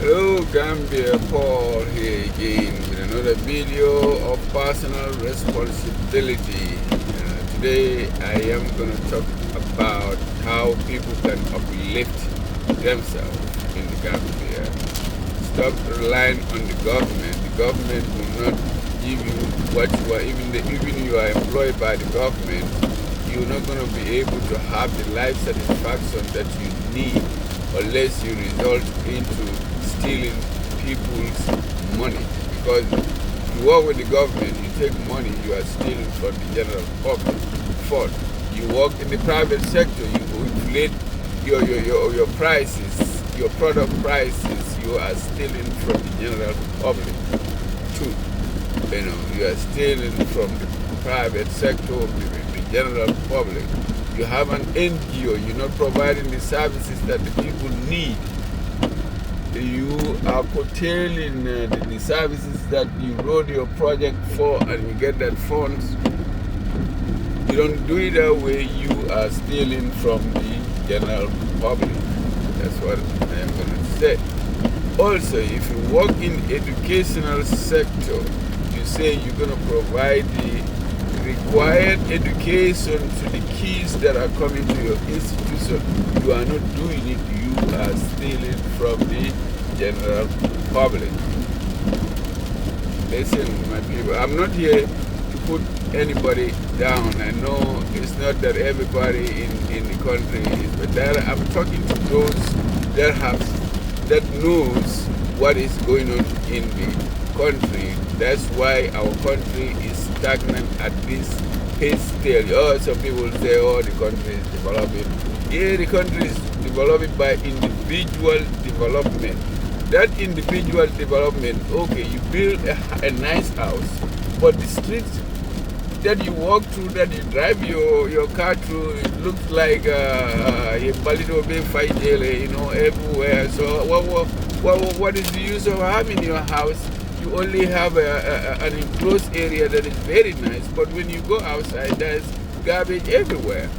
Hello Gambia, Paul here again with another video of personal responsibility. Today I am going to talk about how people can uplift themselves in the Gambia. Stop relying on the government. The government will not give you what you are, even you are employed by the government, you're not going to be able to have the life satisfaction that you need unless you result into stealing people's money. Because you work with the government, you take money, you are stealing from the general public. Fourth, you work in the private sector, you inflate your prices, your product prices, you are stealing from the general public. Two, you are stealing from the private sector, the general public. You have an NGO, you're not providing the services that the people need. You are curtailing the services that you wrote your project for and you get that funds. You don't do it that way, you are stealing from the general public. That's what I am going to say. Also, if you work in educational sector, you say you're going to provide the required education to the kids that are coming to your institution. You are not doing it, you are stealing from the general public. Listen, my people, I'm not here to put anybody down. I know it's not that everybody in the country is, but I'm talking to those that knows what is going on in the country. That's why our country is stagnant at this pace stage. Some people say, the country is developing. Yeah, the country is developing by individual development. That individual development, okay, you build a nice house, but the streets that you walk through, that you drive your car through, it looks like a Balito Bay fight, everywhere. So what is the use of having your house? You only have an enclosed area that is very nice, but when you go outside, there's garbage everywhere.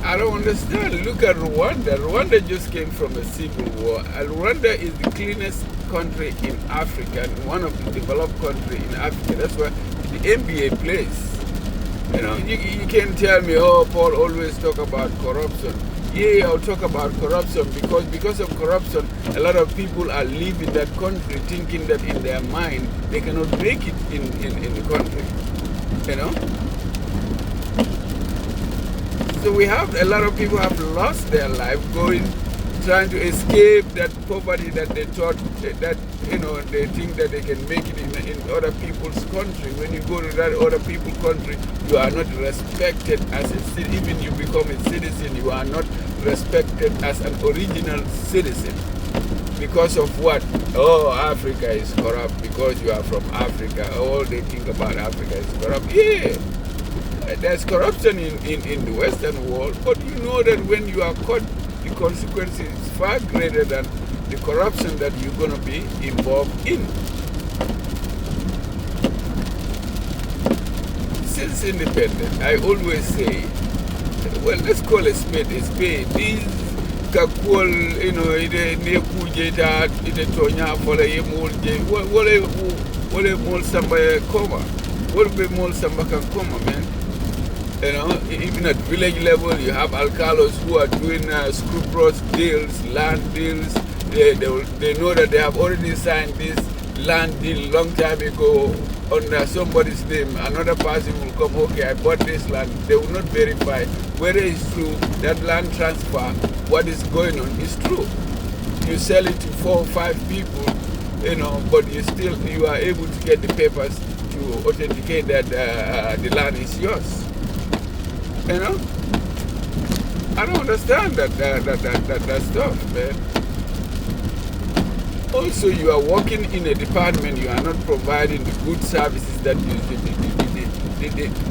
I don't understand. Look at Rwanda. Rwanda just came from a civil war. And Rwanda is the cleanest country in Africa, and one of the developed countries in Africa. That's why the NBA plays. You can't tell me, Paul always talk about corruption. Yeah, I'll talk about corruption because of corruption, a lot of people are leaving that country thinking that in their mind they cannot make it in the country. So we have a lot of people have lost their life trying to escape that poverty that they thought that they think that they can make it in other people's country. When you go to that other people's country, you are not respected as a citizen. Even you become a citizen, you are not respected as an original citizen. Because of what? Africa is corrupt because you are from Africa. All they think about Africa is corrupt. Yeah, there's corruption in the Western world, but you know that when you are caught, the consequence is far greater than the corruption that you're going to be involved in. Since independence, I always say, well, let's call a spade a spade. These kakul, ide nekuje da ide tonya fola ye mulje, wale mol samba koma, wale mol samba kan koma, man. Even at village level, you have alcalos who are doing scrupulous deals, land deals. They know that they have already signed this land deal long time ago under somebody's name. Another person will come, okay, I bought this land. They will not verify whether it's true. That land transfer, what is going on is true. You sell it to 4 or 5 people, but you are able to get the papers to authenticate that the land is yours. I don't understand that stuff, man. Also, you are working in a department, you are not providing the good services that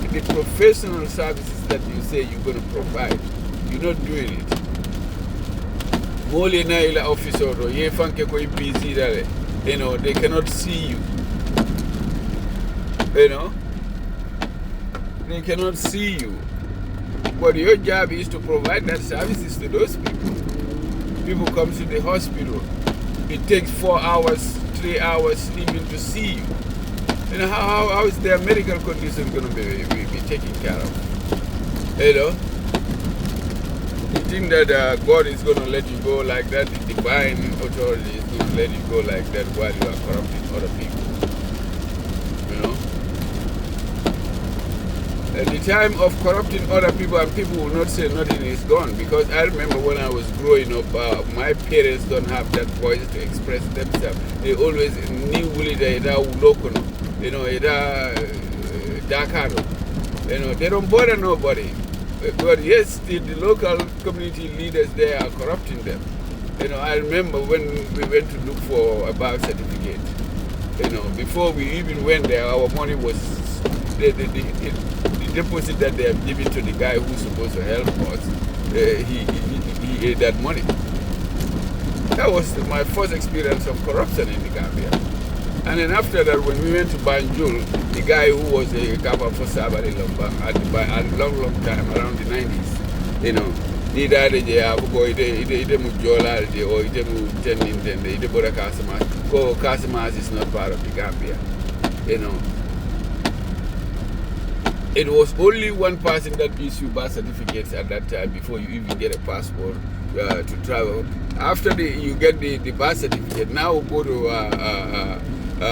the professional services that you say you're going to provide. You're not doing it. Mole na ila officer or ye fanke ko busy there. They cannot see you. They cannot see you. But your job is to provide that services to those people. People come to the hospital. It takes 4 hours, 3 hours even to see you. You know, how is their medical condition going to be taken care of? You know? You think that God is going to let you go like that? The divine authority is going to let you go like that while you are corrupting other people. You know? At the time of corrupting other people, and people will not say nothing is gone, because I remember when I was growing up, my parents don't have that voice to express themselves. They always knew that local, you know, Dakaro. You know, they don't bother nobody. But yes, the local community leaders there are corrupting them. You know, I remember when we went to look for a birth certificate. You know, before we even went there, our money was the deposit that they have given to the guy who's supposed to help us. He ate that money. That was my first experience of corruption in the Gambia. And then after that, when we went to Banjul, the guy who was a governor for Sabari Lomba at a long time, around the 90s, you know, he died a year ago, he Mujola, or he Tenin, he Boda Kasimas. Kasimas is not part of the Gambia, you know. It was only one person that issued birth certificates at that time before you even get a passport to travel. After you get the birth certificate, now go to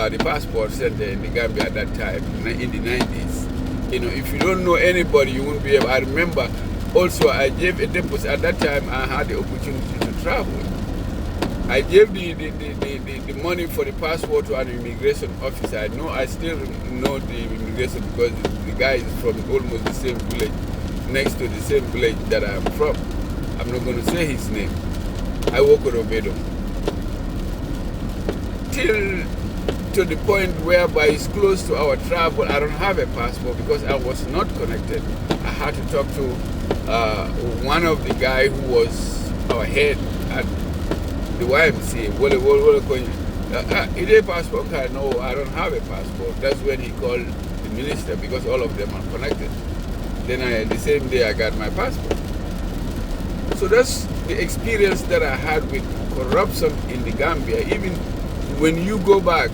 the passport center in the Gambia at that time, in the 90s. You know, if you don't know anybody, you won't be able. I remember also I gave a deposit. At that time, I had the opportunity to travel. I gave the money for the passport to an immigration officer. I still know the immigration because the guy is from almost the same village, next to the same village that I'm from. I'm not going to say his name. I work with Obedo. Till to the point whereby it's close to our travel, I don't have a passport because I was not connected. I had to talk to one of the guy who was our head at the YMCA. Is there a passport card? No, I don't have a passport. That's when he called the minister because all of them are connected. Then the same day I got my passport. So that's the experience that I had with corruption in the Gambia. Even when you go back,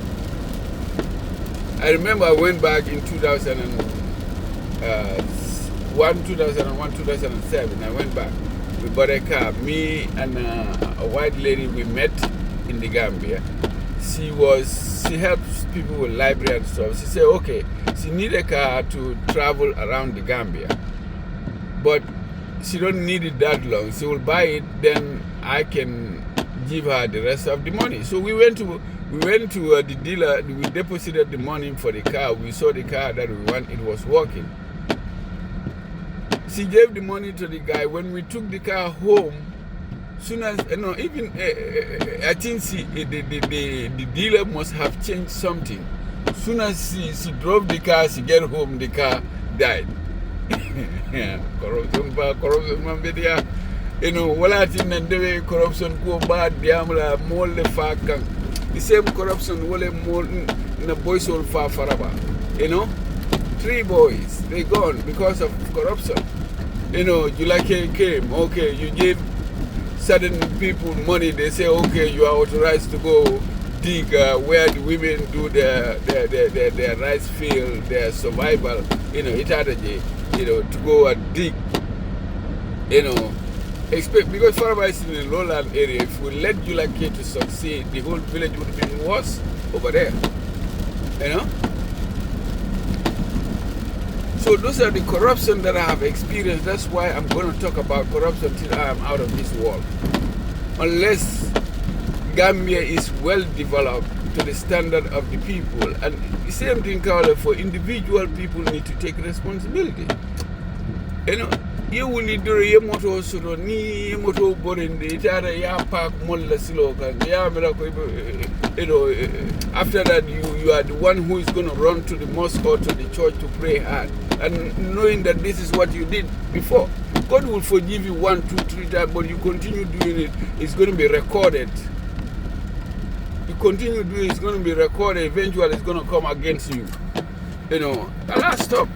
I remember I went back in 2001, 2007. I went back. We bought a car. Me and a white lady, we met in the Gambia. She helps people with library and stuff. She said, okay, she need a car to travel around the Gambia. But she don't need it that long. She will buy it, then I can give her the rest of the money. So we went to the dealer. We deposited the money for the car. We saw the car that we want. It was working. She gave the money to the guy. When we took the car home, soon as I think the dealer must have changed something. Soon as she drove the car, she get home, the car died. Corruption, man, you know, what I think that the way corruption go bad, diamla more the fact. The same corruption will more in the boys all far forever. You know, 3 boys they gone because of corruption. You know, you like came, okay, you give certain people money, they say, okay, you are authorized to go dig where the women do their rice field, their survival, you know, you know, to go and dig, you know. Because Faraba is in the lowland area, if we let Julake to succeed, the whole village would be worse over there, you know. So those are the corruption that I have experienced. That's why I'm going to talk about corruption till I am out of this world. Unless Gambia is well developed to the standard of the people. And the same thing, Carla, for individual people need to take responsibility. You know, you will need to do your motor so ni motor boring the entire ya park molla siloka. You know, after that you are the one who is going to run to the mosque or to the church to pray hard. And knowing that this is what you did before. God will forgive you 1, 2, 3 times, but you continue doing it, it's going to be recorded. You continue doing it, it's going to be recorded, eventually it's going to come against you. You know, Allah stop.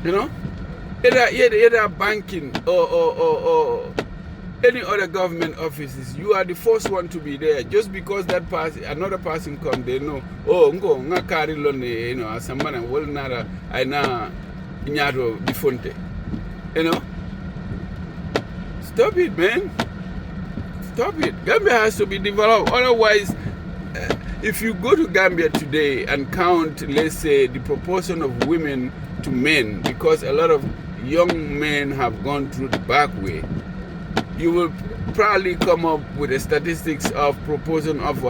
You know? Either banking or any other government offices, you are the first one to be there. Just because that person, another person come, they know, oh, nga kari londe, you know, asambana wol nara aina nyaro bifonte. You know? Stop it, man. Stop it. Gambia has to be developed. Otherwise, if you go to Gambia today and count, let's say, the proportion of women to men, because a lot of young men have gone through the back way, you will probably come up with a statistics of proportion of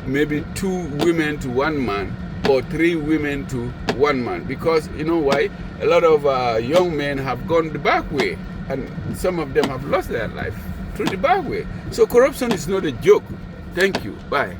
maybe 2 women to 1 man or 3 women to 1 man. Because you know why? A lot of young men have gone the back way, and some of them have lost their life through the back way. So corruption is not a joke. Thank you. Bye.